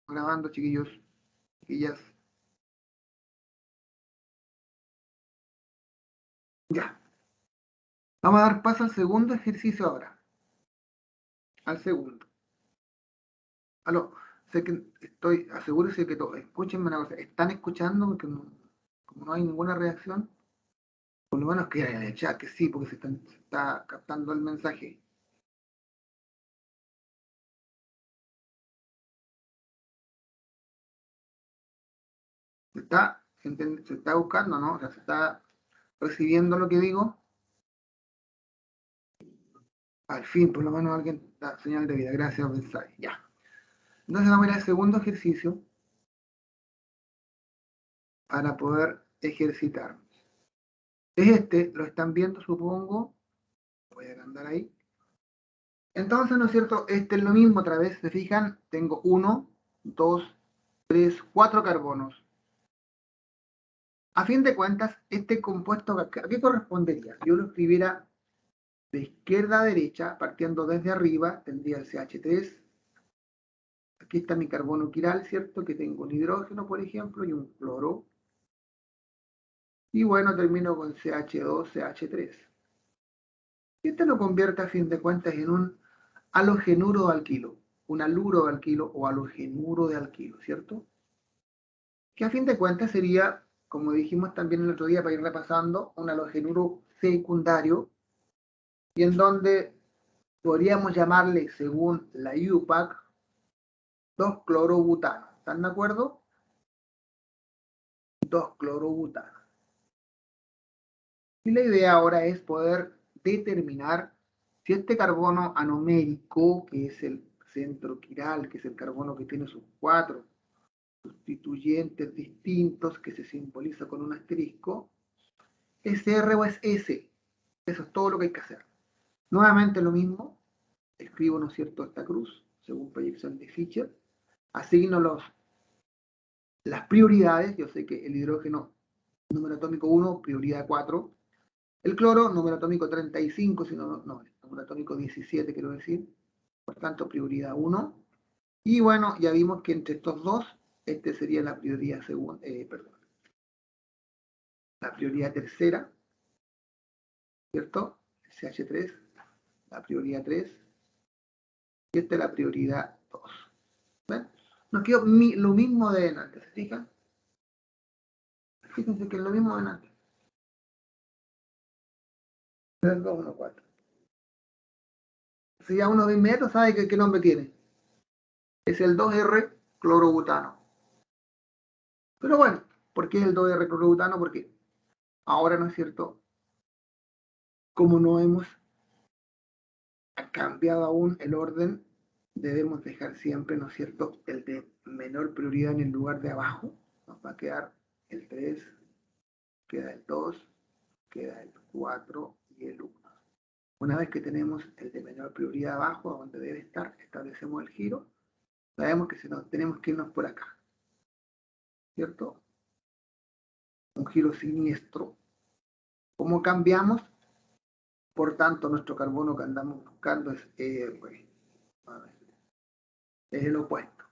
grabando, chiquillos, chiquillas. Ya. Vamos a dar paso al segundo ejercicio ahora. Al segundo. Aló, sé que estoy, asegúrese que todo, escúchenme una cosa, ¿están escuchando? Porque como no hay ninguna reacción, por lo menos que en el chat, que sí, porque se está captando el mensaje. Se está buscando, ¿no? O sea, se está recibiendo lo que digo. Al fin, por lo menos alguien da señal de vida. Gracias, mensaje. Ya. Entonces vamos a ir al segundo ejercicio para poder ejercitar. Es este, lo están viendo, supongo. Voy a andar ahí. Entonces, ¿no es cierto? Este es lo mismo otra vez. ¿Se fijan? Tengo 1, 2, 3, 4 carbonos. A fin de cuentas, este compuesto, ¿a qué correspondería? Si yo lo escribiera de izquierda a derecha, partiendo desde arriba, tendría el CH3. Aquí está mi carbono quiral, ¿cierto? Que tengo un hidrógeno, por ejemplo, y un cloro. Y bueno, termino con CH2, CH3. Y este lo convierte a fin de cuentas en un halogenuro de alquilo, un haluro de alquilo o halogenuro de alquilo, ¿cierto? Que a fin de cuentas sería, como dijimos también el otro día para ir repasando, un halogenuro secundario, y en donde podríamos llamarle, según la IUPAC, 2-clorobutano. ¿Están de acuerdo? 2-clorobutano. Y la idea ahora es poder determinar si este carbono anomérico, que es el centro quiral, que es el carbono que tiene sus 4 sustituyentes distintos, que se simboliza con un asterisco, ¿es R o es S? Eso es todo lo que hay que hacer. Nuevamente lo mismo, escribo, ¿no es cierto?, esta cruz, según proyección de Fischer, asigno las prioridades, yo sé que el hidrógeno, número atómico 1, prioridad 4, el cloro, número atómico 35, sino, no, número atómico 17, quiero decir, por tanto, prioridad 1, y bueno, ya vimos que entre estos dos, este sería la prioridad segunda, perdón, la prioridad tercera, ¿cierto? CH3, la prioridad 3, y esta es la prioridad 2. ¿Ven? Nos quedó lo mismo de antes, ¿se fijan? Fíjense que es lo mismo de antes. 3, 2, 1, 4. Si ya uno de inmediato sabe qué nombre tiene. Es el 2R clorobutano. Pero bueno, ¿por qué el 2R clorobutano? Porque ahora, ¿no es cierto? Como no hemos cambiado aún el orden, debemos dejar siempre, ¿no es cierto?, el de menor prioridad en el lugar de abajo. Nos va a quedar el 3, queda el 2, queda el 4 y el 1. Una vez que tenemos el de menor prioridad abajo, donde debe estar, establecemos el giro. Sabemos que tenemos que irnos por acá, ¿cierto? Un giro siniestro. ¿Cómo cambiamos? Por tanto, nuestro carbono que andamos buscando es es el opuesto.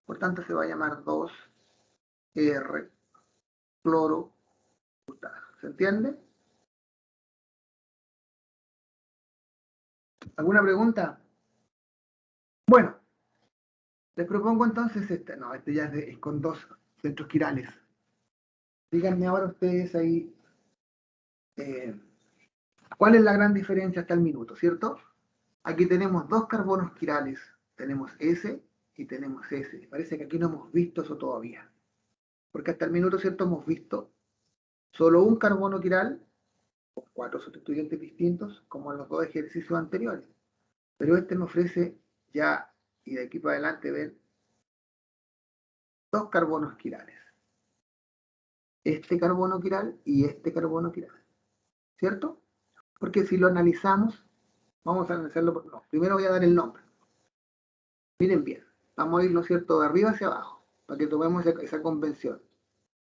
Por tanto, se va a llamar 2R cloro. ¿Se entiende? ¿Alguna pregunta? Bueno, les propongo entonces este. No, este ya es con 2 centros quirales. Díganme ahora ustedes ahí cuál es la gran diferencia hasta el minuto, ¿cierto? Aquí tenemos 2 carbonos quirales. Tenemos S y tenemos S. Parece que aquí no hemos visto eso todavía. Porque hasta el minuto, ¿cierto?, hemos visto solo un carbono quiral con 4 sustituyentes distintos, como en los 2 ejercicios anteriores. Pero este me ofrece ya, y de aquí para adelante, ven, 2 carbonos quirales. Este carbono quiral y este carbono quiral. ¿Cierto? Porque si lo analizamos, vamos a analizarlo. No, primero voy a dar el nombre. Miren bien, vamos a ir, ¿no es cierto?, de arriba hacia abajo, para que tomemos esa convención.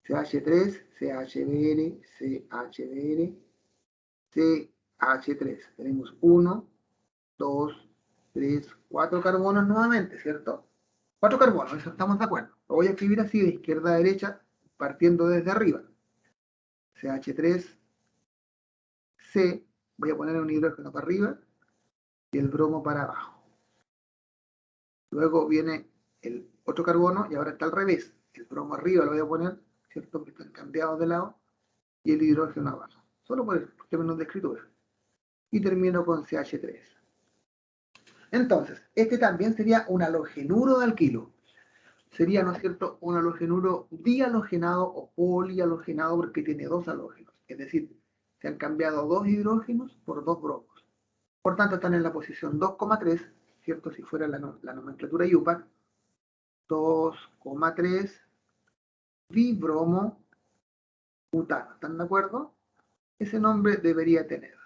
CH3, CHBr, CHBr, CH3. Tenemos 1, 2, 3, 4 carbonos nuevamente, ¿cierto? 4 carbonos, eso estamos de acuerdo. Lo voy a escribir así de izquierda a derecha, partiendo desde arriba. CH3, C, voy a poner un hidrógeno para arriba y el bromo para abajo. Luego viene el otro carbono y ahora está al revés. El bromo arriba lo voy a poner, ¿cierto? Que están cambiados de lado, y el hidrógeno abajo. Solo por términos de escritura. Y termino con CH3. Entonces, este también sería un halogenuro de alquilo. Sería, ¿no es cierto?, un halogenuro dihalogenado o polialogenado porque tiene dos halógenos. Es decir, se han cambiado dos hidrógenos por dos bromos. Por tanto, están en la posición 2,3, ¿cierto? Si fuera la nomenclatura IUPAC, 2,3 dibromo butano. ¿Están de acuerdo? Ese nombre debería tener.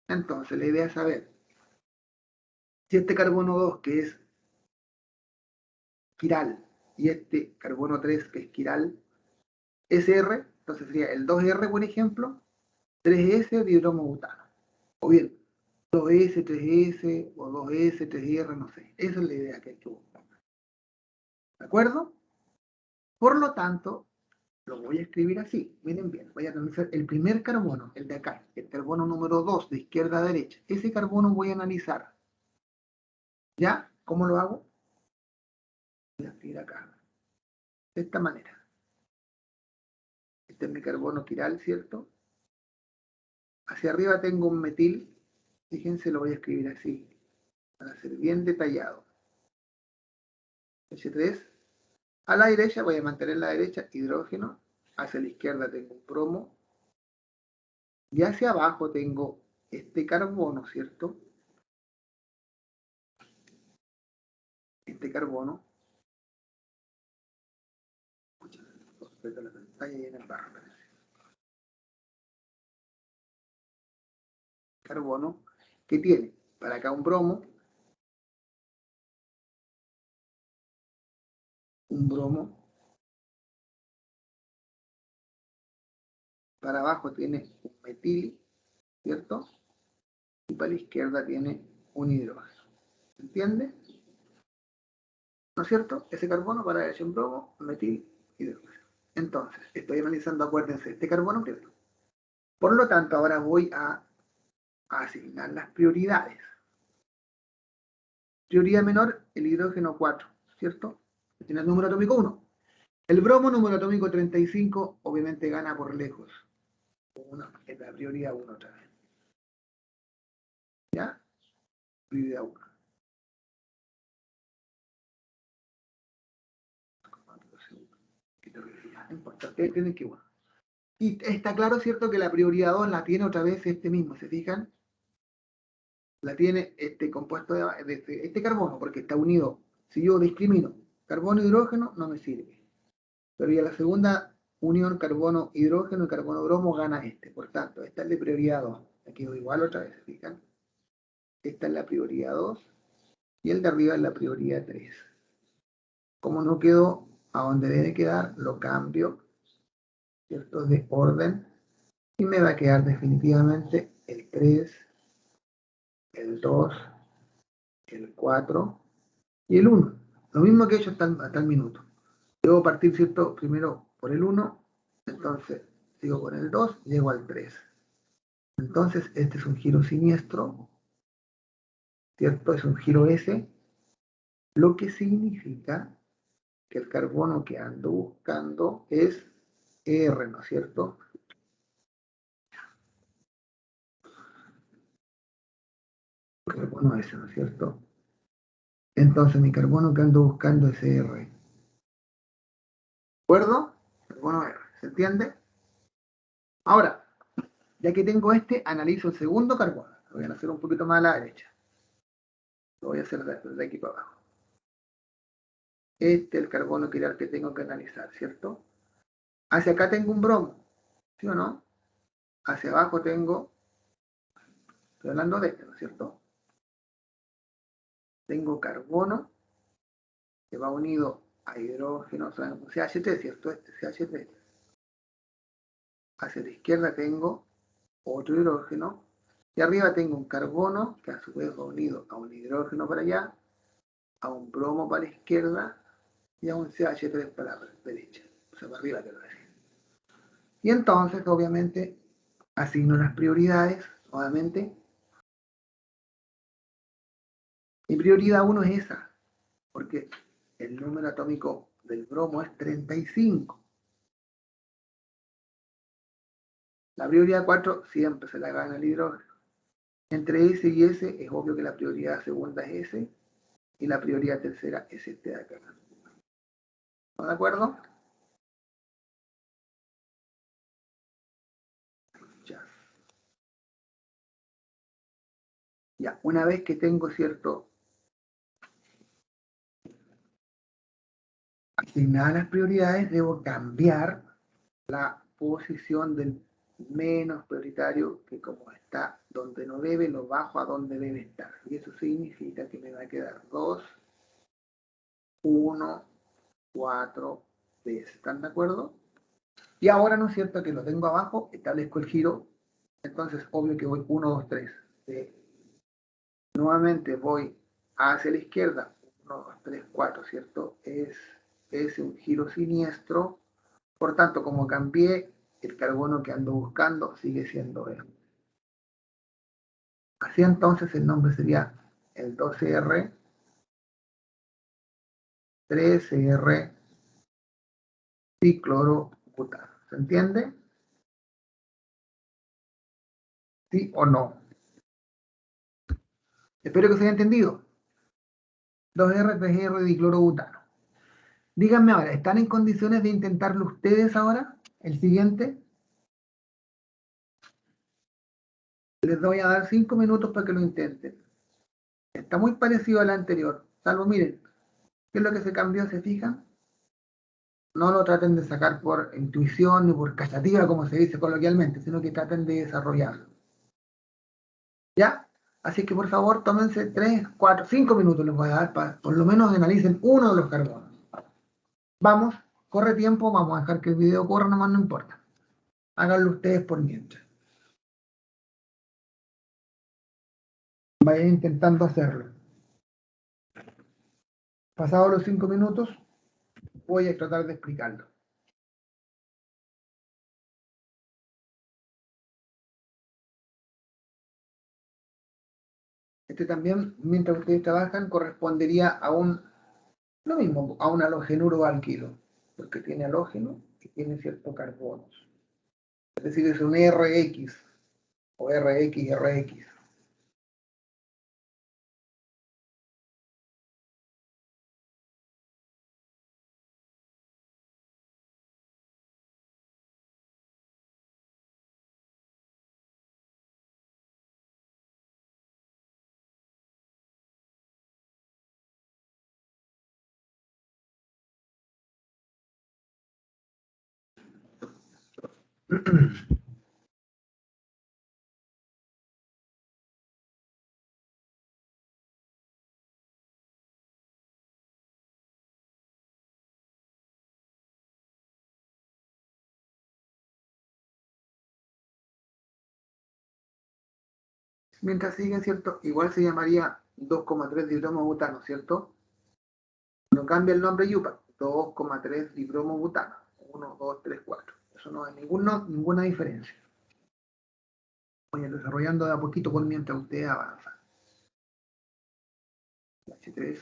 Entonces, la idea es saber si este carbono 2, que es quiral, y este carbono 3, que es quiral, es R, entonces sería el 2R, por ejemplo, 3S dihidromobutano. O bien, 2S, 3S, o 2S, 3R, no sé. Esa es la idea que hay que buscar. ¿De acuerdo? Por lo tanto, lo voy a escribir así. Miren bien, voy a analizar el primer carbono, el de acá, el carbono número 2, de izquierda a derecha. Ese carbono voy a analizar. ¿Ya? ¿Cómo lo hago? Voy a escribir acá. De esta manera. Este es mi carbono quiral, ¿cierto? Hacia arriba tengo un metil. Fíjense, lo voy a escribir así, para ser bien detallado. H3. A la derecha, voy a mantener la derecha, hidrógeno. Hacia la izquierda tengo un bromo. Y hacia abajo tengo este carbono, ¿cierto? Este carbono. La pantalla y en el barro. Carbono que tiene para acá un bromo, para abajo tiene un metil, ¿cierto? Y para la izquierda tiene un hidrógeno. ¿Se entiende? ¿No es cierto? Ese carbono para la derecha un bromo, metil, hidrógeno. Entonces, estoy analizando, acuérdense, este carbono primero. Por lo tanto, ahora voy a asignar las prioridades. Prioridad menor, el hidrógeno 4, ¿cierto? Tiene el número atómico 1. El bromo, número atómico 35, obviamente gana por lejos. Es la prioridad 1 otra vez. ¿Ya? Prioridad 1. No importa, ustedes tienen que 1. Y está claro, ¿cierto?, que la prioridad 2 la tiene otra vez este mismo, ¿se fijan? La tiene este compuesto de este carbono, porque está unido. Si yo discrimino carbono e hidrógeno, no me sirve. Pero ya la segunda unión carbono-hidrógeno y carbono-bromo gana este. Por tanto, esta es de prioridad 2. Aquí quedó igual otra vez, ¿se fijan? Esta es la prioridad 2 y el de arriba es la prioridad 3. Como no quedó a donde debe quedar, lo cambio, ¿cierto?, de orden, y me va a quedar definitivamente el 3, el 2, el 4 y el 1. Lo mismo que he hecho hasta el minuto. Debo partir, ¿cierto?, primero por el 1, entonces sigo con el 2, llego al 3. Entonces, este es un giro siniestro, ¿cierto? Es un giro S, lo que significa que el carbono que ando buscando es R, ¿no es cierto? Carbono S, ¿no es cierto? Entonces, mi carbono que ando buscando es R. ¿De acuerdo? Carbono R, ¿se entiende? Ahora, ya que tengo este, analizo el segundo carbono. Lo voy a hacer un poquito más a la derecha. Lo voy a hacer de aquí para abajo. Este es el carbono que tengo que analizar, ¿cierto? Hacia acá tengo un bromo, ¿sí o no? Hacia abajo tengo, estoy hablando de este, ¿no es cierto? Tengo carbono que va unido a hidrógeno, o sea, CH3, ¿cierto? Este CH3. Hacia la izquierda tengo otro hidrógeno, y arriba tengo un carbono que a su vez va unido a un hidrógeno para allá, a un bromo para la izquierda y a un CH3 para la derecha. O sea, para arriba quiero decir. Y entonces, obviamente, asigno las prioridades, nuevamente. Mi prioridad 1 es esa, porque el número atómico del bromo es 35. La prioridad 4 siempre se la gana el hidrógeno. Entre S y S es obvio que la prioridad segunda es S y la prioridad tercera es este de acá. ¿Están de acuerdo? Ya. Ya, una vez que tengo cierto asignadas las prioridades, debo cambiar la posición del menos prioritario, que como está donde no debe, lo bajo a donde debe estar. Y eso significa que me va a quedar 2, 1, 4 veces. ¿Están de acuerdo? Y ahora, ¿no es cierto?, que lo tengo abajo, establezco el giro. Entonces, obvio que voy 1, 2, 3. Nuevamente voy hacia la izquierda. 1, 2, 3, 4, ¿cierto? Es un giro siniestro. Por tanto, como cambié, el carbono que ando buscando sigue siendo E. Así entonces el nombre sería el 2R, 3R, diclorobutano. ¿Se entiende? ¿Sí o no? Espero que se haya entendido. 2R, 3R, diclorobutano. Díganme ahora, ¿están en condiciones de intentarlo ustedes ahora? El siguiente. Les voy a dar 5 minutos para que lo intenten. Está muy parecido al anterior, salvo, miren, ¿qué es lo que se cambió? ¿Se fijan? No lo traten de sacar por intuición ni por cachativa, como se dice coloquialmente, sino que traten de desarrollarlo. ¿Ya? Así que por favor, tómense 3, 4, 5 minutos les voy a dar para por lo menos analicen uno de los carbonos. Vamos, corre tiempo, vamos a dejar que el video corra, nomás no importa. Háganlo ustedes por mientras. Vayan intentando hacerlo. Pasados los 5 minutos, voy a tratar de explicarlo. Este también, mientras ustedes trabajan, correspondería a lo mismo, a un halogenuro alquilo, porque tiene halógeno y tiene ciertos carbonos. Es decir, es un RX o RX. Mientras siguen, ¿cierto? Igual se llamaría 2,3 dibromobutano, ¿cierto? No cambia el nombre yupa, 2,3 dibromobutano. 1, 2, 3, 4. Eso no hay ninguna diferencia. Voy a ir desarrollando de a poquito por mientras usted avanza. H3.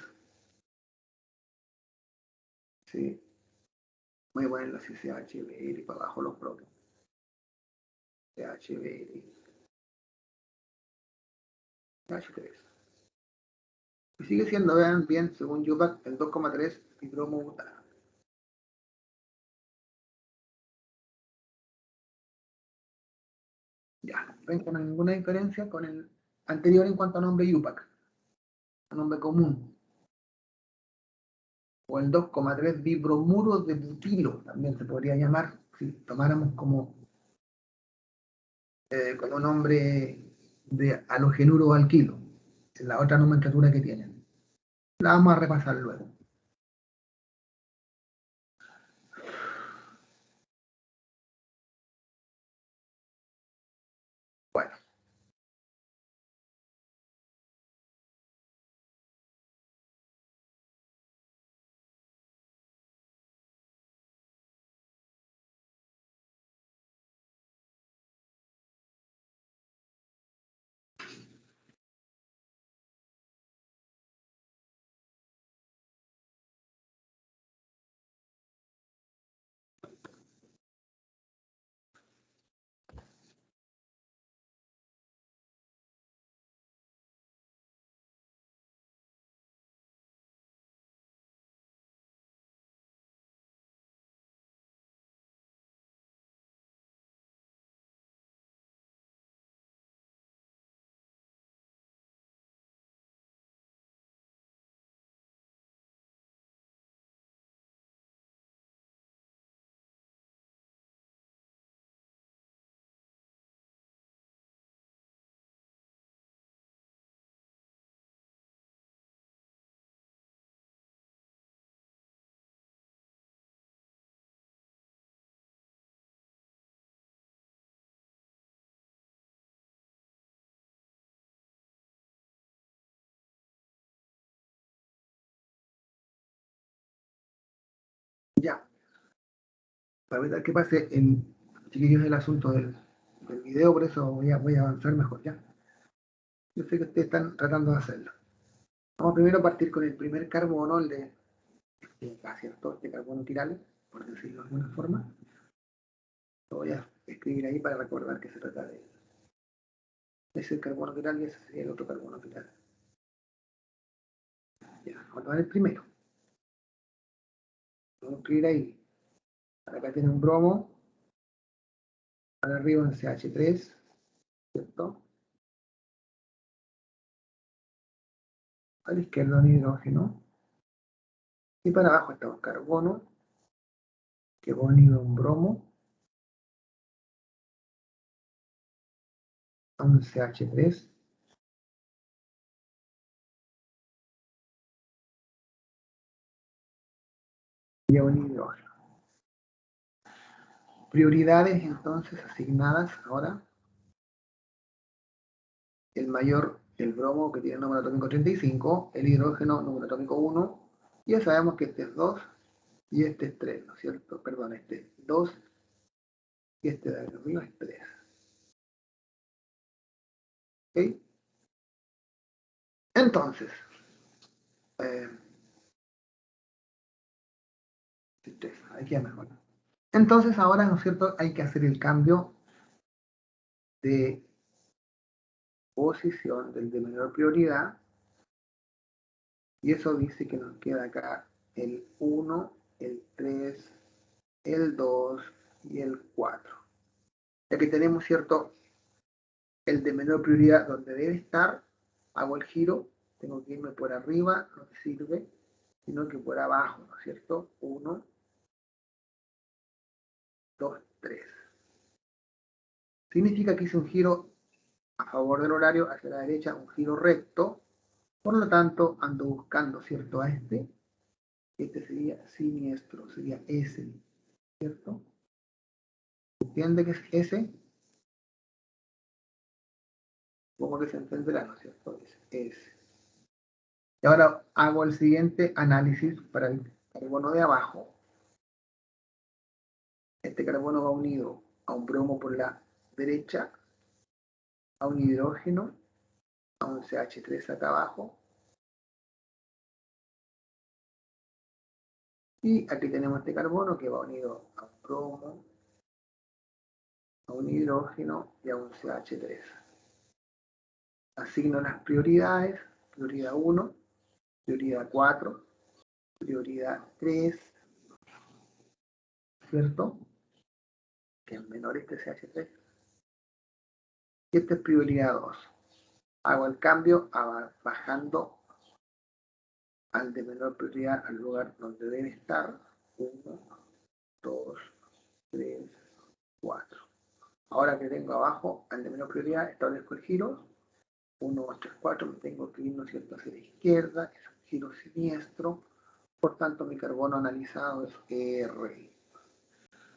Sí. Voy a ponerlo así, CHBR y para abajo los propios. CHBR. H3. Y sigue siendo, vean bien, según Yupac, el 2,3 dibromobutano. Ya, ven que no hay ninguna diferencia con el anterior en cuanto a nombre Yupac, a nombre común. O el 2,3 dibromuro de butilo, también se podría llamar, si tomáramos como nombre de halogenuro alquilo, en la otra nomenclatura que tienen. La vamos a repasar luego. Bueno, Ya, para evitar que pase en chiquillos el asunto del video, por eso voy a avanzar mejor, ya. Yo sé que ustedes están tratando de hacerlo. Vamos primero a partir con el primer carbono, el de ¿cierto? Este carbono quiral, por decirlo de alguna forma. Lo voy a escribir ahí para recordar que se trata de él. Es el carbono quiral y ese sería el otro carbono quiral. Ya, vamos a tomar el primero. Vamos a escribir ahí. Acá tiene un bromo. Para arriba un CH3, ¿cierto? A la izquierda un hidrógeno. Y para abajo está un carbono, que va unido a un bromo, a un CH3. Y a un hidrógeno. Prioridades entonces asignadas ahora. El mayor, el bromo, que tiene número atómico 35, el hidrógeno, número atómico 1. Ya sabemos que este es 2 y este es 3, ¿no es cierto? Perdón, este es 2 y este de arriba es 3. ¿Ok? Entonces, aquí ya mejor. Entonces ahora, ¿no es cierto? Hay que hacer el cambio de posición del de menor prioridad. Y eso dice que nos queda acá el 1, el 3, el 2 y el 4. Ya que tenemos, ¿cierto? El de menor prioridad donde debe estar, hago el giro, tengo que irme por arriba, no me sirve, sino que por abajo, ¿no es cierto? 1, 2, 3. Significa que hice un giro a favor del horario hacia la derecha, un giro recto, por lo tanto ando buscando, ¿cierto? A este sería siniestro, sería S, ¿cierto? ¿Entiende que es S? Como que se entenderá, ¿no es cierto? Es S. Y ahora hago el siguiente análisis para el carbono de abajo. Este carbono va unido a un bromo por la derecha, a un hidrógeno, a un CH3 acá abajo. Y aquí tenemos este carbono que va unido a un bromo, a un hidrógeno y a un CH3. Asigno las prioridades, prioridad 1, prioridad 4, prioridad 3, ¿cierto? Que es menor este CH3. Y esta es prioridad 2. Hago el cambio bajando al de menor prioridad al lugar donde debe estar. 1, 2, 3, 4. Ahora que tengo abajo al de menor prioridad, establezco el giro. 1, 2, 3, 4, me tengo que ir, ¿no es cierto?, hacia la izquierda, es un giro siniestro. Por tanto, mi carbono analizado es R.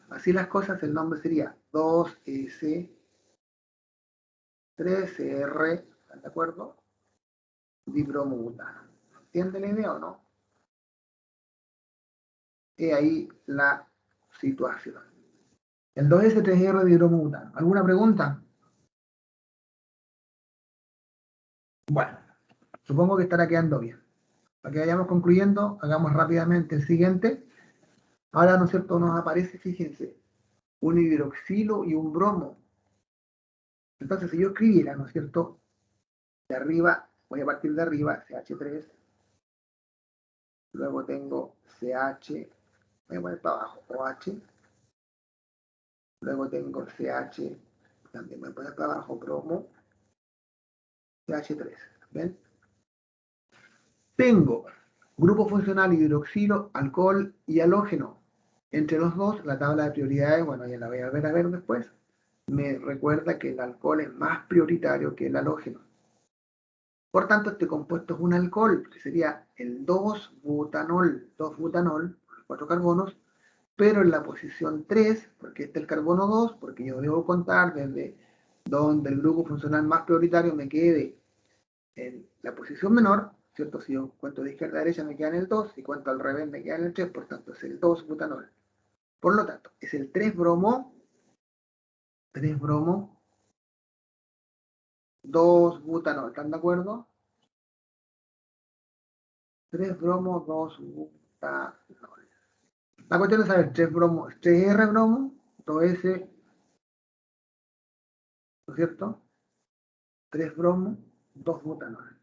Así las cosas, el nombre sería 2S, 3R, ¿están de acuerdo? Dibromobutano. ¿Entiende la idea o no? Y ahí la situación. El 2S3R dibromobutano. ¿Alguna pregunta? Bueno, supongo que estará quedando bien. Para que vayamos concluyendo, hagamos rápidamente el siguiente. Ahora, ¿no es cierto?, nos aparece, fíjense, un hidroxilo y un bromo. Entonces, si yo escribiera, ¿no es cierto?, de arriba, voy a partir de arriba, CH3, luego tengo CH, voy a poner para abajo, OH, luego tengo CH, también voy a poner para abajo, bromo, CH3, ¿ven? Tengo grupo funcional hidroxilo, alcohol y halógeno. Entre los dos, la tabla de prioridades, bueno, ya la voy a ver después, me recuerda que el alcohol es más prioritario que el halógeno. Por tanto, este compuesto es un alcohol, que sería el 2-butanol, 2-butanol, 4 carbonos, pero en la posición 3, porque este es el carbono 2, porque yo debo contar desde donde el grupo funcional más prioritario me quede en la posición menor, ¿cierto? Si yo cuento de izquierda a derecha me queda en el 2, y cuento al revés me queda en el 3, por tanto es el 2-butanol. Por lo tanto, es el 3-bromo, 2-butanol. ¿Están de acuerdo? 3-bromo, 2-butanol. La cuestión es saber 3-bromo, 3R-bromo, 2S, ¿no es cierto? 3-bromo, 2-butanol.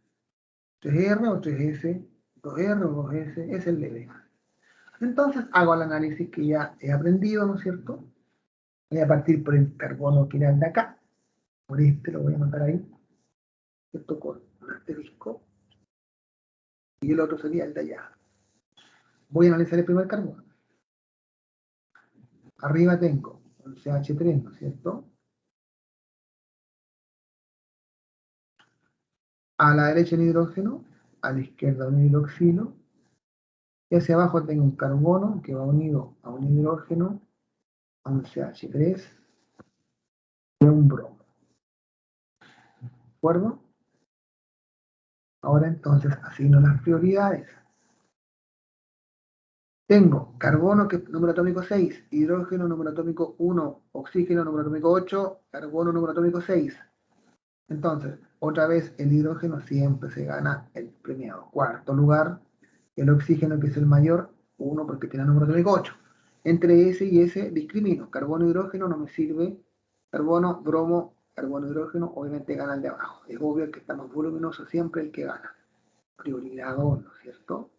3R o 3S, 2R o 2S, es el leve. Entonces hago el análisis que ya he aprendido, ¿no es cierto? Voy a partir por el carbono quiral de acá. Por este lo voy a anotar ahí, ¿cierto? Con un asterisco. Y el otro sería el de allá. Voy a analizar el primer carbono. Arriba tengo un CH3, ¿no es cierto? A la derecha el hidrógeno, a la izquierda un hidroxilo. Y hacia abajo tengo un carbono que va unido a un hidrógeno, a un CH3 y a un bromo. ¿De acuerdo? Ahora entonces asigno las prioridades. Tengo carbono, que es número atómico 6, hidrógeno, número atómico 1, oxígeno, número atómico 8, carbono, número atómico 6. Entonces, otra vez el hidrógeno siempre se gana el premiado. Cuarto lugar, el oxígeno, que es el mayor, 1 porque tiene número atómico 8. Entre ese y ese discrimino. Carbono, hidrógeno no me sirve. Carbono, bromo, carbono, hidrógeno, obviamente gana el de abajo. Es obvio que está más voluminoso siempre el que gana. Prioridad 2, ¿no es cierto?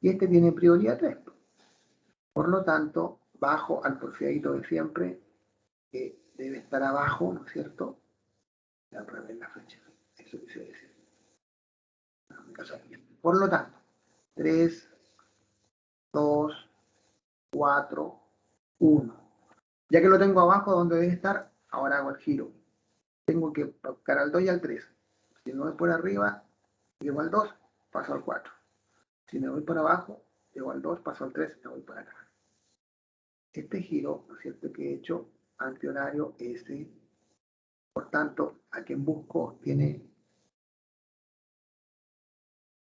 Y este tiene prioridad 3. Por lo tanto, bajo al porfiadito de siempre, que debe estar abajo, ¿no es cierto? Al revés la flecha. Eso quise decir. Por lo tanto, 3, 2, 4, 1. Ya que lo tengo abajo donde debe estar, ahora hago el giro. Tengo que buscar al 2 y al 3. Si me voy por arriba, llego al 2, paso al 4. Si me voy por abajo, llego al 2, paso al 3 y me voy por acá. Este giro, ¿no es cierto?, que he hecho antihorario S. Por tanto, a quien busco tiene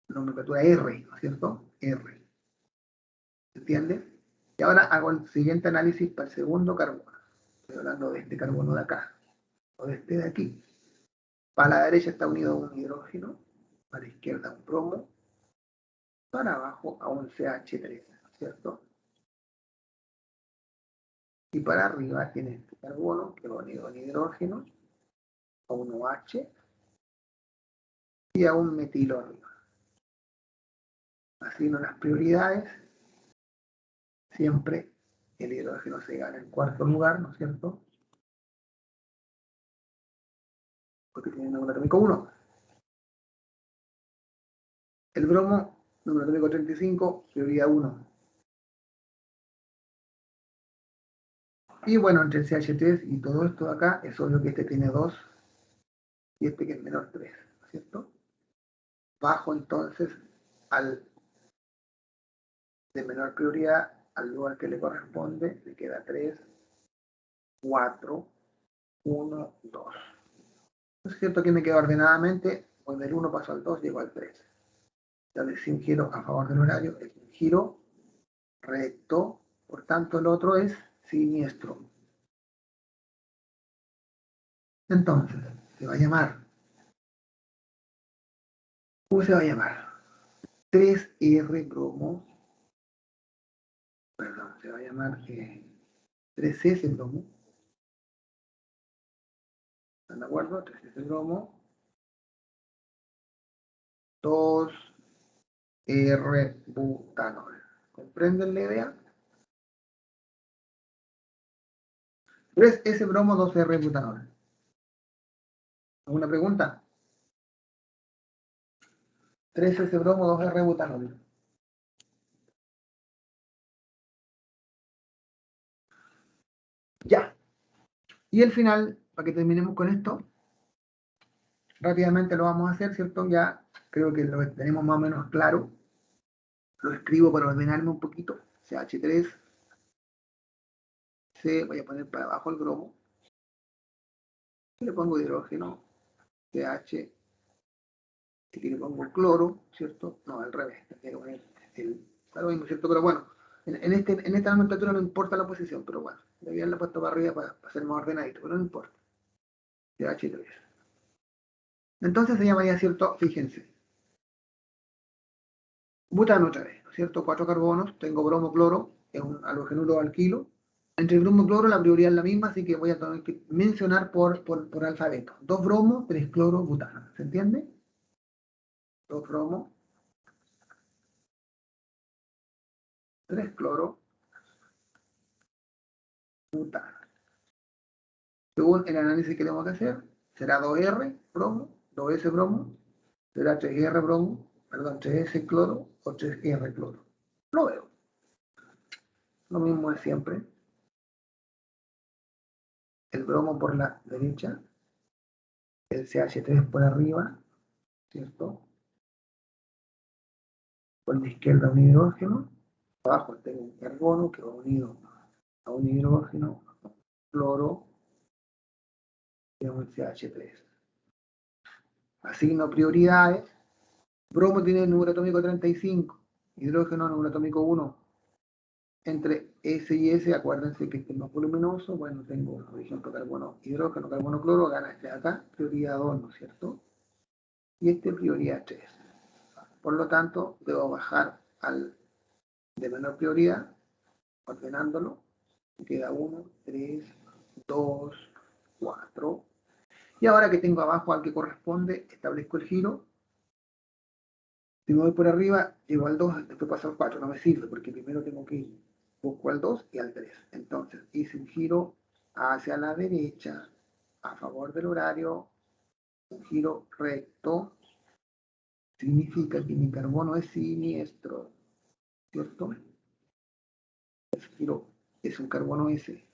nomenclatura R, ¿no es cierto? R. ¿Se entiende? Y ahora hago el siguiente análisis para el segundo carbono. Estoy hablando de este carbono de acá, o de este de aquí. Para la derecha está unido a un hidrógeno, para la izquierda un bromo, para abajo a un CH3, ¿no es cierto? Y para arriba tiene este carbono que va unido a un hidrógeno, a un OH y a un metilo arriba. Asigno las prioridades. Siempre el hidrógeno se gana en cuarto lugar, ¿no es cierto? Porque tiene número atómico 1. El bromo, número atómico 35, prioridad 1. Y bueno, entre el CH3 y todo esto de acá, es obvio que este tiene 2 y este que es menor 3, ¿no es cierto? Bajo entonces al de menor prioridad, al lugar que le corresponde, le queda 3, 4, 1, 2. Es cierto que me queda ordenadamente, pues del 1 paso al 2, llego al 3. Ya le hice un giro a favor del horario, es un giro recto, por tanto el otro es siniestro. Entonces, se va a llamar, ¿cómo se va a llamar? 3R bromo, perdón, se va a llamar 3S bromo, ¿están de acuerdo? 3S bromo, 2R butanol. ¿Comprenden la idea? 3S bromo, 2R butanol. ¿Alguna pregunta? 3S bromo, 2R butanol. Ya. Y el final, para que terminemos con esto, rápidamente lo vamos a hacer, ¿cierto? Ya creo que lo tenemos más o menos claro. Lo escribo para ordenarme un poquito. CH3, C, voy a poner para abajo el bromo. Y le pongo hidrógeno, CH, Si le pongo cloro, ¿cierto? No, al revés. Está lo mismo, ¿cierto? Pero bueno, en esta nomenclatura no importa la posición, pero bueno, le había puesto para arriba para ser más ordenadito, pero no importa. CH3. Entonces se llamaría, ¿cierto? Fíjense. Butano otra vez, ¿no es cierto? 4 carbonos, tengo bromo, cloro, es un halogenuro alquilo. Entre bromo y cloro la prioridad es la misma, así que voy a tener que mencionar por alfabeto. 2 bromos, 3 cloro, butano. ¿Se entiende? 2 bromos, 3 cloro, butano. Según el análisis que tenemos que hacer, será 2R bromo, 2S bromo, será 3R bromo, perdón, 3S cloro o 3R cloro. Lo veo. Lo mismo de siempre. El bromo por la derecha, el CH3 por arriba, ¿cierto? Por la izquierda un hidrógeno, abajo tengo un carbono que va unido a un hidrógeno, cloro, y un CH3. Asigno prioridades. Bromo tiene el número atómico 35, hidrógeno número atómico 1. Entre S y S, acuérdense que este es más voluminoso. Bueno, tengo, por ejemplo, carbono, hidrógeno, carbono, cloro, gana este de acá, prioridad 2, ¿no es cierto? Y este prioridad 3. Por lo tanto, debo bajar al de menor prioridad, ordenándolo. Queda 1, 3, 2, 4. Y ahora que tengo abajo al que corresponde, establezco el giro. Si me voy por arriba, llego al 2, después paso al 4. No me sirve porque primero tengo que ir. Busco al 2 y al 3. Entonces, hice un giro hacia la derecha, a favor del horario, un giro recto. Significa que mi carbono es siniestro, ¿cierto? El giro es un carbono S.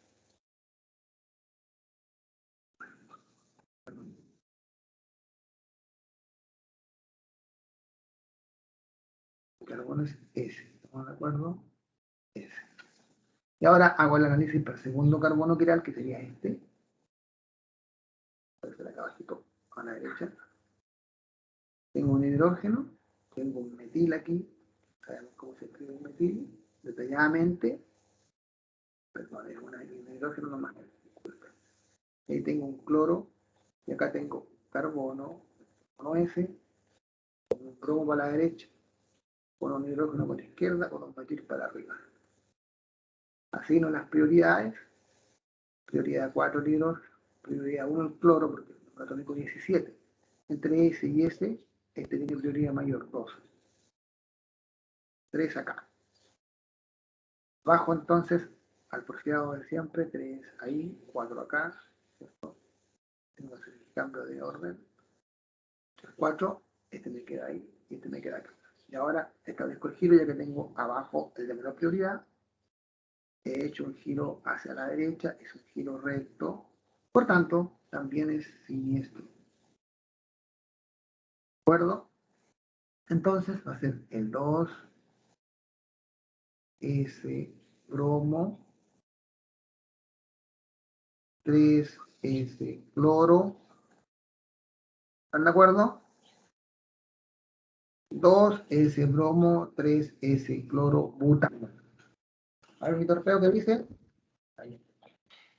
El carbono es S. ¿Estamos de acuerdo? S. Y ahora hago el análisis para el segundo carbono quiral, que sería este. Acá abajito, a la derecha. Tengo un hidrógeno, tengo un metil aquí. Sabemos cómo se escribe un metil detalladamente. Perdón, es un hidrógeno nomás. Disculpen. Ahí tengo un cloro y acá tengo carbono, carbono S, con un bromo para la derecha, con un hidrógeno para la izquierda, con un metil para arriba. Asigno las prioridades. Prioridad 4 el hidrógeno, prioridad 1 el cloro, porque el número atómico 17. Entre S y S, este tiene prioridad mayor, 2. 3 acá. Bajo entonces al porfiado de siempre, 3 ahí, 4 acá, ¿cierto? Tengo que hacer el cambio de orden. 4, este me queda ahí y este me queda acá. Y ahora establezco el giro ya que tengo abajo el de menor prioridad. He hecho un giro hacia la derecha, es un giro recto, por tanto, también es siniestro. ¿De acuerdo? Entonces va a ser el 2, S, bromo, 3, S, cloro. ¿Están de acuerdo? 2, S, bromo, 3, S, cloro, butano. A ver, mi torpeo que dice. Ahí.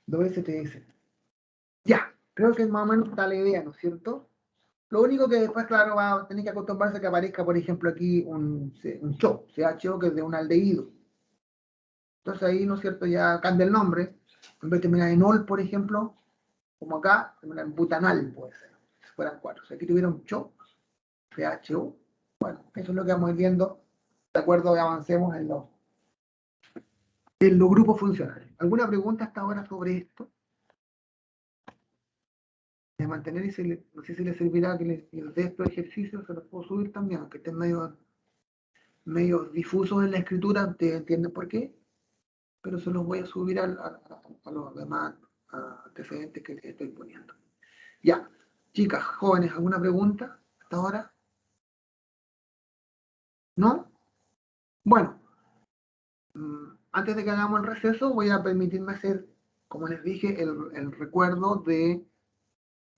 2S, 3S. Ya, creo que más o menos está la idea, ¿no es cierto? Lo único que después, claro, va a tener que acostumbrarse a que aparezca, por ejemplo, aquí un CHO, CHO, que es de un aldehído. Entonces ahí, ¿no es cierto? Ya cambia el nombre. En vez de terminar en ol, por ejemplo, como acá, termina en butanal, puede ser. Si fueran 4. Si aquí tuviera un CHO, CHO, bueno, eso es lo que vamos a ir viendo, de acuerdo que avancemos en los grupos funcionales. ¿Alguna pregunta hasta ahora sobre esto? De mantener y no sé si les servirá que les dé estos ejercicios, se los puedo subir también, aunque estén medio difusos en la escritura, ustedes entienden por qué, pero se los voy a subir a los demás antecedentes que les estoy poniendo. Ya, chicas, jóvenes, ¿alguna pregunta hasta ahora? ¿No? Bueno, antes de que hagamos el receso, voy a permitirme hacer, como les dije, el recuerdo de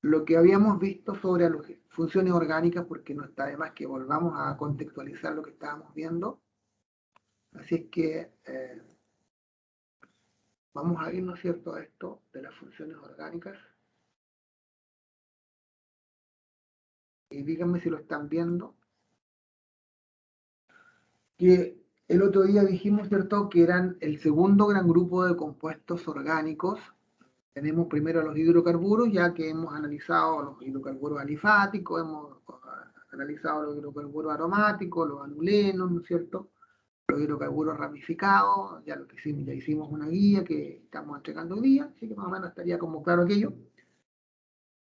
lo que habíamos visto sobre funciones orgánicas, porque no está de más que volvamos a contextualizar lo que estábamos viendo. Así es que vamos a ir, ¿no es cierto?, a esto de las funciones orgánicas. Y díganme si lo están viendo. Que el otro día dijimos, ¿cierto?, que eran el segundo gran grupo de compuestos orgánicos. Tenemos primero los hidrocarburos, ya que hemos analizado los hidrocarburos alifáticos, hemos analizado los hidrocarburos aromáticos, los anulenos, ¿no es cierto?, los hidrocarburos ramificados, ya lo que hicimos, ya hicimos una guía que estamos entregando hoy día, así que más o menos estaría como claro aquello.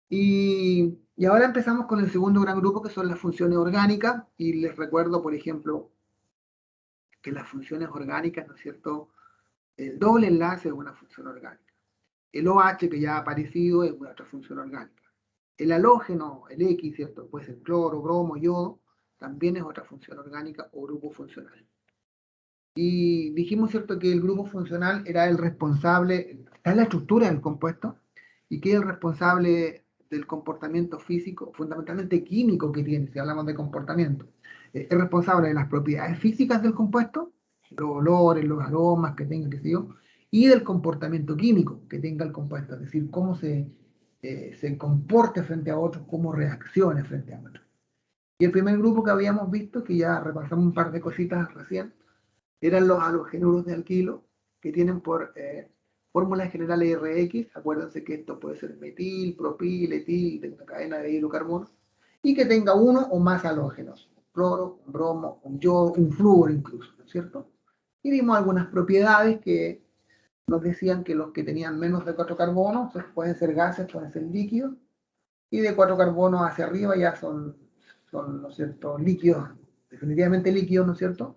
Y ahora empezamos con el segundo gran grupo, que son las funciones orgánicas, y les recuerdo, por ejemplo, que las funciones orgánicas, ¿no es cierto?, el doble enlace es una función orgánica. El OH, que ya ha aparecido, es otra función orgánica. El halógeno, el X, ¿cierto?, puede ser cloro, bromo, yodo, también es otra función orgánica o grupo funcional. Y dijimos, ¿cierto?, que el grupo funcional era el responsable, está en la estructura del compuesto, y que es el responsable del comportamiento físico, fundamentalmente químico que tiene, si hablamos de comportamiento. Es responsable de las propiedades físicas del compuesto, los olores, los aromas que tenga, qué sé yo, y del comportamiento químico que tenga el compuesto, es decir, cómo se comporte frente a otros, cómo reaccione frente a otros. Y el primer grupo que habíamos visto, que ya repasamos un par de cositas recién, eran los halogenuros de alquilo, que tienen por fórmula general RX. Acuérdense que esto puede ser metil, propil, etil, de una cadena de hidrocarbonos, y que tenga uno o más halógenos, un cloro, un bromo, un yodo, un flúor incluso, ¿no es cierto? Y vimos algunas propiedades que nos decían que los que tenían menos de 4 carbonos pues, pueden ser gases, pueden ser líquidos, y de 4 carbonos hacia arriba ya son, ¿no es cierto?, líquidos, definitivamente líquidos, ¿no es cierto?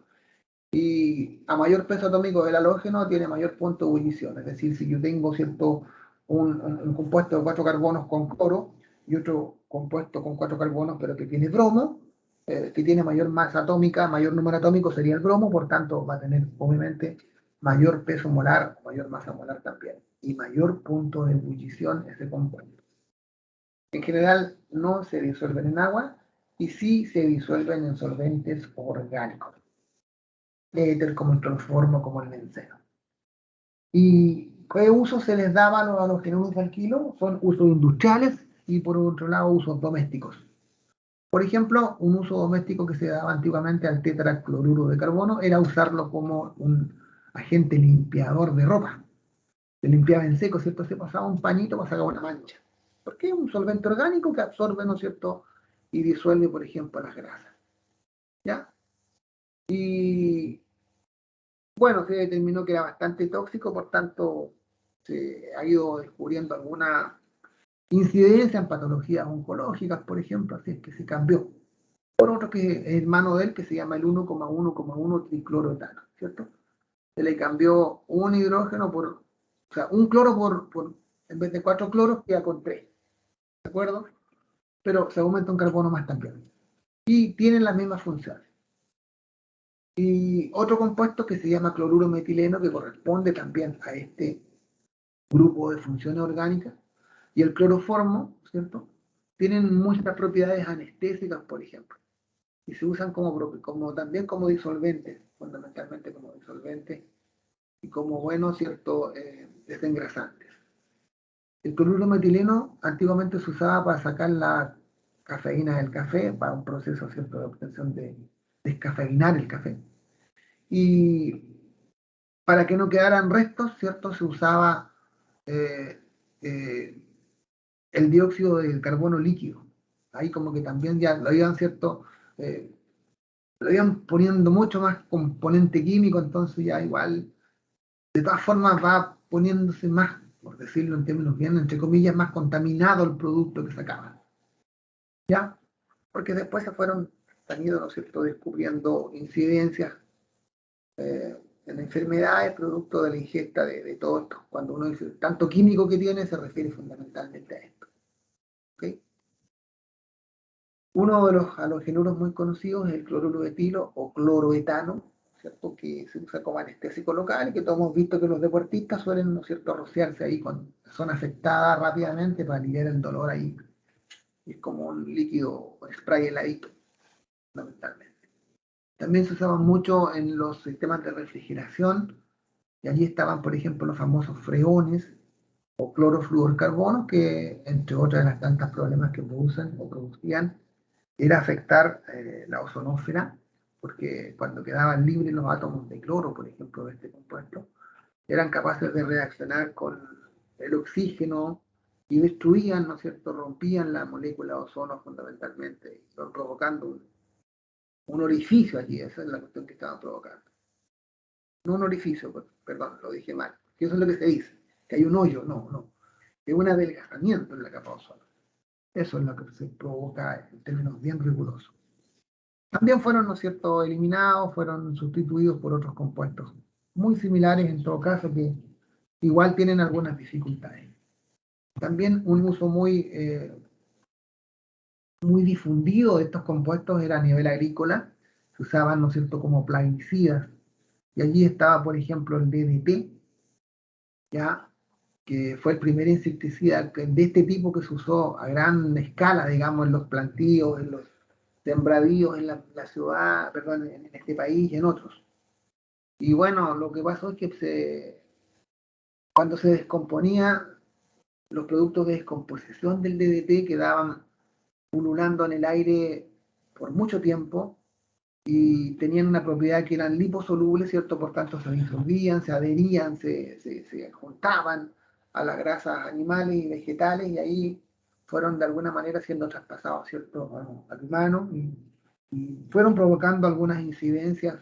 Y a mayor peso atómico del halógeno tiene mayor punto de ebullición. Es decir, si yo tengo, ¿cierto?, un compuesto de 4 carbonos con cloro y otro compuesto con 4 carbonos pero que tiene bromo, que tiene mayor masa atómica, mayor número atómico sería el bromo, por tanto va a tener obviamente mayor peso molar, mayor masa molar también, y mayor punto de ebullición ese compuesto. En general no se disuelven en agua y sí se disuelven en solventes orgánicos, éter, como el cloroformo, como el benceno. ¿Y qué uso se les daba a los halogenuros de alquilo? Son usos industriales y por otro lado usos domésticos. Por ejemplo, un uso doméstico que se daba antiguamente al tetracloruro de carbono era usarlo como un agente limpiador de ropa. Se limpiaba en seco, ¿cierto? Se pasaba un pañito para sacar una mancha. Porque es un solvente orgánico que absorbe, ¿no es cierto?, y disuelve, por ejemplo, las grasas. ¿Ya? Y bueno, se determinó que era bastante tóxico, por tanto, se ha ido descubriendo alguna incidencia en patologías oncológicas, por ejemplo, así es que se cambió. Por otro que es hermano de él, que se llama el 1,1,1 tricloroetano, ¿cierto? Se le cambió un hidrógeno o sea, un cloro en vez de 4 cloros, queda con 3, ¿de acuerdo? Pero se aumenta un carbono más también. Y tienen las mismas funciones. Y otro compuesto que se llama cloruro metileno, que corresponde también a este grupo de funciones orgánicas, y el cloroformo, ¿cierto?, tienen muchas propiedades anestésicas, por ejemplo, y se usan también como disolventes, fundamentalmente como disolventes, y como buenos, ¿cierto?, desengrasantes. El cloruro metileno antiguamente se usaba para sacar la cafeína del café, para un proceso, ¿cierto?, de obtención de descafeinar el café. Y para que no quedaran restos, ¿cierto?, se usaba eh, eh, el dióxido de carbono líquido. Ahí como que también ya lo iban, ¿cierto?, lo iban poniendo mucho más componente químico, entonces ya igual, de todas formas va poniéndose más, por decirlo en términos bien, entre comillas, más contaminado el producto que sacaban. ¿Ya? Porque después se han ido, ¿no es cierto?, descubriendo incidencias en enfermedades producto de la ingesta de todo esto. Cuando uno dice tanto químico que tiene, se refiere fundamentalmente a esto. ¿Okay? Uno de los halogenuros muy conocidos es el cloruro de etilo o cloroetano, ¿cierto?, que se usa como anestésico local y que todos hemos visto que los deportistas suelen, ¿no es cierto?, rociarse ahí con la zona afectada rápidamente para aliviar el dolor ahí Es como un líquido spray heladito, fundamentalmente. También se usaban mucho en los sistemas de refrigeración, y allí estaban, por ejemplo, los famosos freones o clorofluorcarbonos, que entre otras de las tantas problemas que producen o producían, era afectar la ozonósfera, porque cuando quedaban libres los átomos de cloro, por ejemplo, de este compuesto, eran capaces de reaccionar con el oxígeno y destruían, ¿no es cierto?, rompían la molécula de ozono fundamentalmente, provocando un orificio allí, esa es la cuestión que estaban provocando. No un orificio, perdón, lo dije mal, que eso es lo que se dice, que hay un hoyo, no, es un adelgazamiento en la capa de ozono. Eso es lo que se provoca en términos bien rigurosos. También fueron, ¿no es cierto?, eliminados, fueron sustituidos por otros compuestos muy similares en todo caso, que igual tienen algunas dificultades. También un uso muy difundido de estos compuestos era a nivel agrícola, se usaban, ¿no es cierto?, como plaguicidas, y allí estaba, por ejemplo, el DDT, ya, que fue el primer insecticida de este tipo que se usó a gran escala, digamos, en los plantíos, en los sembradíos, en la ciudad, perdón, en este país y en otros. Y bueno, lo que pasó es que cuando se descomponía, los productos de descomposición del DDT quedaban pululando en el aire por mucho tiempo y tenían una propiedad que eran liposolubles, ¿cierto? Por tanto, se disolvían, se adherían, se juntaban a las grasas animales y vegetales y ahí fueron de alguna manera siendo traspasados, ¿cierto? Al humano y fueron provocando algunas incidencias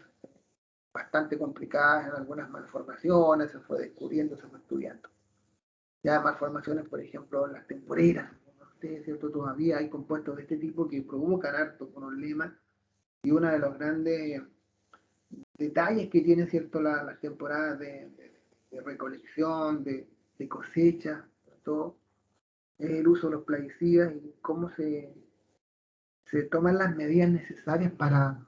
bastante complicadas en algunas malformaciones, se fue descubriendo, se fue estudiando. Ya malformaciones, por ejemplo, las temporeras, ¿cierto? Todavía hay compuestos de este tipo que provocan harto problemas y uno de los grandes detalles que tiene, ¿cierto?, las temporadas de recolección, de cosecha, todo, es el uso de los plaguicidas y cómo se toman las medidas necesarias para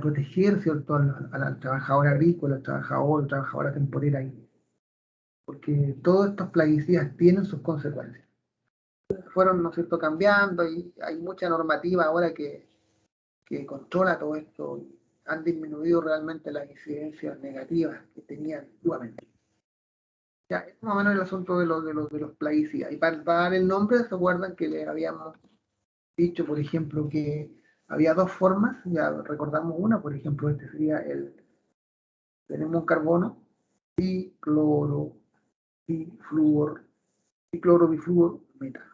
proteger, ¿cierto?, al trabajador agrícola, al trabajadora temporera, porque todos estos plaguicidas tienen sus consecuencias. Fueron, ¿no es cierto?, cambiando y hay mucha normativa ahora que controla todo esto. Han disminuido realmente las incidencias negativas que tenían antiguamente. Ya, es más o menos el asunto de los plaguicidas. Y para dar el nombre, ¿se acuerdan que le habíamos dicho, por ejemplo, que había dos formas? Ya recordamos una, por ejemplo, este sería tenemos un carbono, dicloro, difluor, dicloro, bifluor, metano.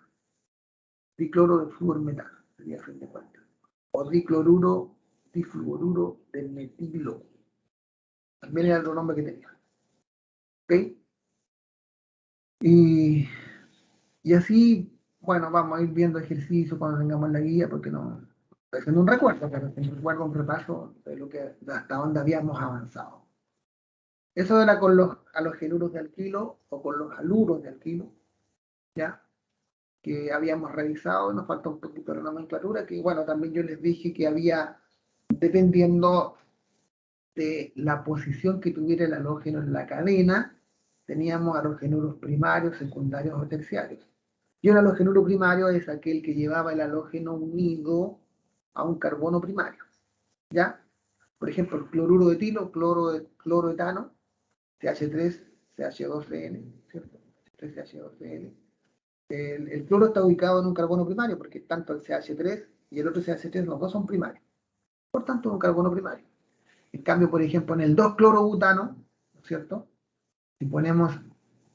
Dicloro, bifluor, metano, sería a fin de cuentas. O dicloruro, difluoruro de metilo. También era otro nombre que tenía. ¿Ok? Y así, bueno, vamos a ir viendo ejercicio cuando tengamos la guía, porque no estoy haciendo un recuerdo, pero recuerdo un repaso de lo que hasta donde habíamos avanzado. Eso era con los halogenuros de alquilo o con los haluros de alquilo, ¿ya? Que habíamos revisado, nos falta un poquito de nomenclatura, que bueno, también yo les dije que había, dependiendo de la posición que tuviera el halógeno en la cadena, teníamos halogenuros primarios, secundarios o terciarios. Y un halogenuro primario es aquel que llevaba el halógeno unido a un carbono primario. ¿Ya? Por ejemplo, el cloruro de etilo, cloroetano, CH3, CH2N, ¿cierto? CH2N. El cloro está ubicado en un carbono primario porque tanto el CH3 y el otro CH3, los dos son primarios. Por tanto, es un carbono primario. En cambio, por ejemplo, en el 2-clorobutano, ¿no es cierto? Si ponemos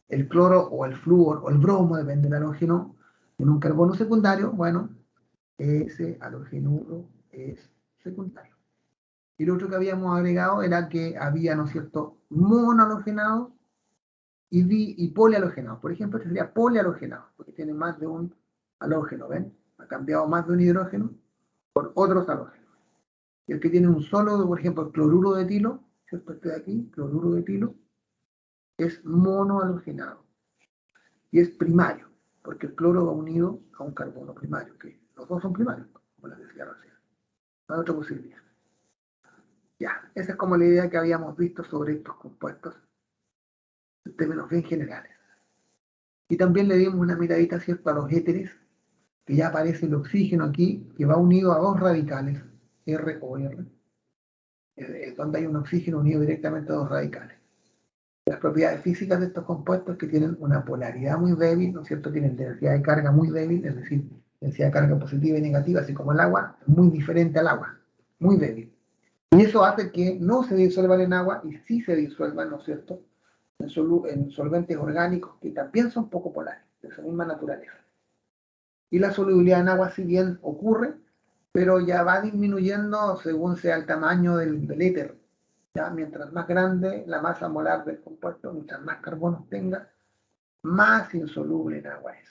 el cloro o el flúor o el bromo, depende del halógeno, en un carbono secundario, bueno, ese halogenuro es secundario. Y lo otro que habíamos agregado era que había, ¿no es cierto?, monohalogenados y polihalogenados. Por ejemplo, este sería polihalogenado, porque tiene más de un halógeno, ¿ven? Ha cambiado más de un hidrógeno por otros halógenos. Y el que tiene un solo, por ejemplo, el cloruro de etilo, ¿cierto? Este de aquí, cloruro de etilo, es monohalogenado. Y es primario, porque el cloro va unido a un carbono primario, que los dos son primarios, como les decía recién. No hay otra posibilidad. Ya, esa es como la idea que habíamos visto sobre estos compuestos en términos bien generales. Y también le dimos una miradita, ¿cierto?, a los éteres, que ya aparece el oxígeno aquí, que va unido a dos radicales, R o R, es donde hay un oxígeno unido directamente a dos radicales. Las propiedades físicas de estos compuestos que tienen una polaridad muy débil, ¿no es cierto? Tienen densidad de carga muy débil, es decir, densidad de carga positiva y negativa, así como el agua, muy diferente al agua, muy débil. Y eso hace que no se disuelvan en agua y sí se disuelvan, ¿no es cierto?, en solventes orgánicos que también son poco polares, de su misma naturaleza. Y la solubilidad en agua, si bien ocurre, pero ya va disminuyendo según sea el tamaño del éter. ¿Ya? Mientras más grande la masa molar del compuesto, mientras más carbonos tenga, más insoluble en agua es.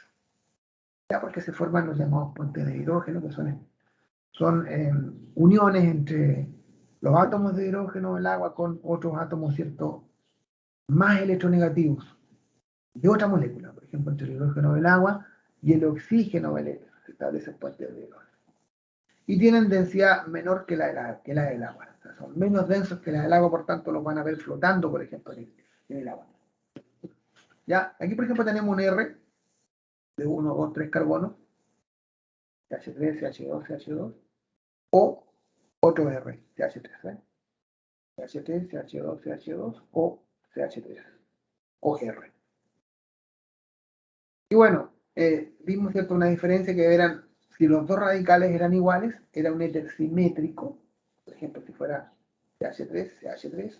¿Ya? Porque se forman los llamados puentes de hidrógeno, que son uniones entre los átomos de hidrógeno del agua con otros átomos, ¿cierto?, más electronegativos de otra molécula, por ejemplo, entre el hidrógeno del agua y el oxígeno del éter, se establecen puentes de hidrógeno. Y tienen densidad menor que la del agua. O sea, son menos densos que la del agua, por tanto los van a ver flotando, por ejemplo, en el agua. ¿Ya? Aquí, por ejemplo, tenemos un R de 1, 2, 3 carbonos, CH3, CH2, CH2, o otro R, CH3, CH3, CH2, CH2, o CH3, o R. Y bueno, vimos, ¿cierto?, una diferencia que eran, si los dos radicales eran iguales, era un éter simétrico, por ejemplo, si fuera CH3, CH3,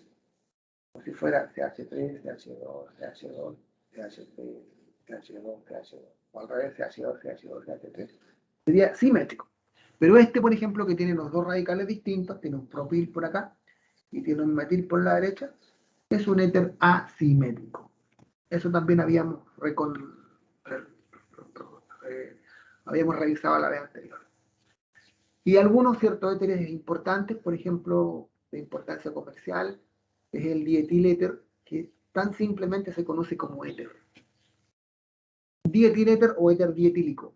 o si fuera CH3, CH2, CH2, CH3, CH2, CH2, o al revés, CH2, CH2, CH3, sería simétrico. Pero este, por ejemplo, que tiene los dos radicales distintos, tiene un propil por acá y tiene un metil por la derecha, es un éter asimétrico. Eso también habíamos revisado la vez anterior. Y algunos ciertos éteres importantes, por ejemplo, de importancia comercial, es el dietiléter, que tan simplemente se conoce como éter. Dietiléter o éter dietílico.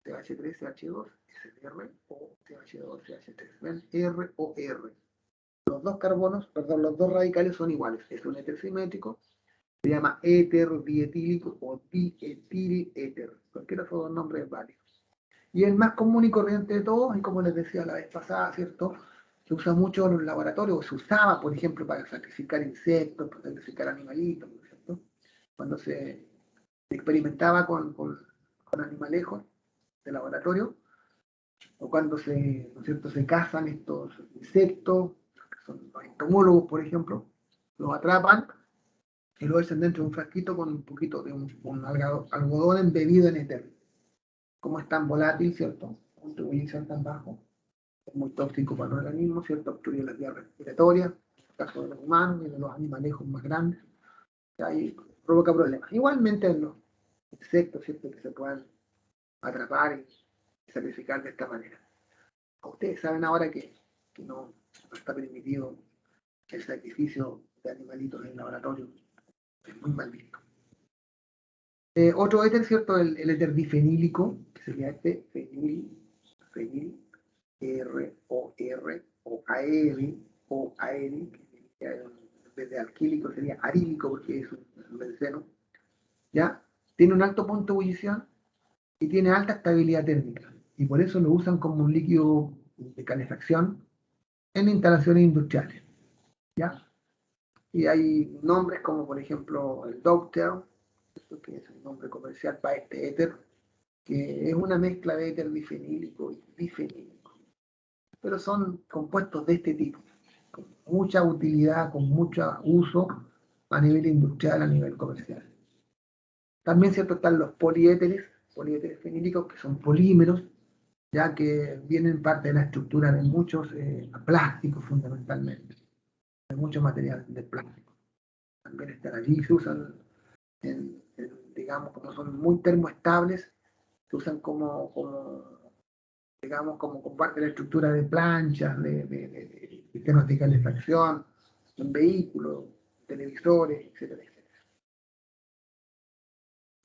CH3, CH2, SR o CH2, CH3. ¿Ven? R o R. Los dos carbonos, perdón, los dos radicales son iguales. Es un éter simétrico. Se llama éter dietílico o dietiléter. Cualquiera de esos dos nombres es válido. Y el más común y corriente de todos, y como les decía la vez pasada, ¿cierto?, se usa mucho en los laboratorios, se usaba, por ejemplo, para sacrificar insectos, para sacrificar animalitos, ¿cierto? Cuando se experimentaba con animalejos de laboratorio, o cuando ¿no es cierto?, se cazan estos insectos, que son los entomólogos, por ejemplo, los atrapan y lo echan dentro de un frasquito con un poquito de un algodón embebido en éter. Como es tan volátil, ¿cierto?, con ebullición tan bajo, es muy tóxico para el organismo, ¿cierto?, obstruye las vías respiratorias, en el caso de los humanos y de los animalejos más grandes, ahí provoca problemas. Igualmente en los insectos, ¿cierto?, que se puedan atrapar y sacrificar de esta manera. Ustedes saben ahora que no está permitido el sacrificio de animalitos en el laboratorio, es muy mal visto. Otro éter, ¿cierto?, el éter difenílico, que sería este, fenil, R o R, o AR, o AR, que en vez de alquílico sería arílico porque es un benceno, ¿ya? Tiene un alto punto de ebullición y tiene alta estabilidad térmica, y por eso lo usan como un líquido de calefacción en instalaciones industriales, ¿ya? Y hay nombres como, por ejemplo, el Dovetail, que es el nombre comercial para este éter, que es una mezcla de éter difenílico y difenílico. Pero son compuestos de este tipo, con mucha utilidad, con mucho uso a nivel industrial, a nivel comercial. También, ¿cierto?, están los poliéteres fenílicos, que son polímeros, ya que vienen parte de la estructura de muchos plásticos fundamentalmente, de muchos materiales de plástico. También están allí, se usan, digamos, como son muy termoestables, se usan digamos, como parte de la estructura de planchas, de sistemas de calefacción, en vehículos, televisores, etcétera, etcétera.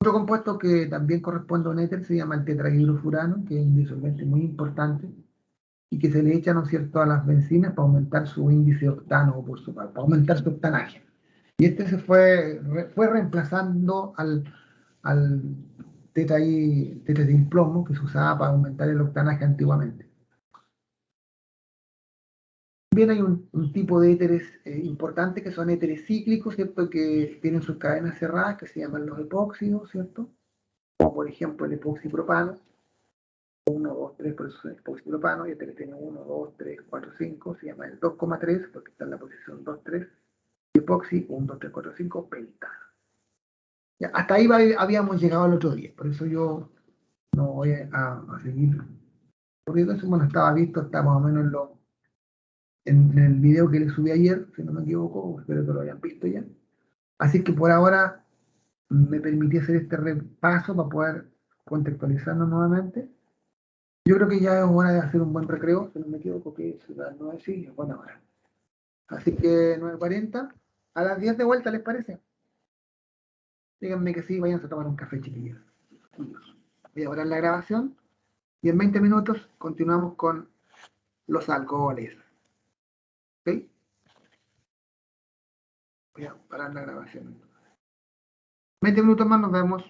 Otro compuesto que también corresponde a un éter se llama el tetrahidrofurano, que es un disolvente muy importante y que se le echa, ¿no es cierto?, a las bencinas para aumentar su índice octano, para aumentar su octanaje. Y este se fue reemplazando al tetraetilplomo que se usaba para aumentar el octanaje antiguamente. También hay un tipo de éteres importante que son éteres cíclicos, ¿cierto? Que tienen sus cadenas cerradas, que se llaman los epóxidos, ¿cierto? Como por ejemplo el epoxipropano, 1, 2, 3, por eso es epoxipropano, y este que tiene 1, 2, 3, 4, 5, se llama el 2,3, porque está en la posición 2, 3, epoxi, 1, 2, 3, 4, 5, pentano. Ya, hasta ahí habíamos llegado el otro día, por eso yo no voy a seguir. Porque eso, bueno, estaba visto, está más o menos en el video que le subí ayer, si no me equivoco, espero que lo hayan visto ya. Así que por ahora me permití hacer este repaso para poder contextualizarnos nuevamente. Yo creo que ya es hora de hacer un buen recreo, si no me equivoco, que es las 9, sí, es buena hora. Así que 9:40, a las 10 de vuelta, ¿les parece? Díganme que sí, váyanse a tomar un café, chiquillos. Voy a parar la grabación y en 20 minutos continuamos con los alcoholes. ¿Ok? Voy a parar la grabación. 20 minutos más, nos vemos.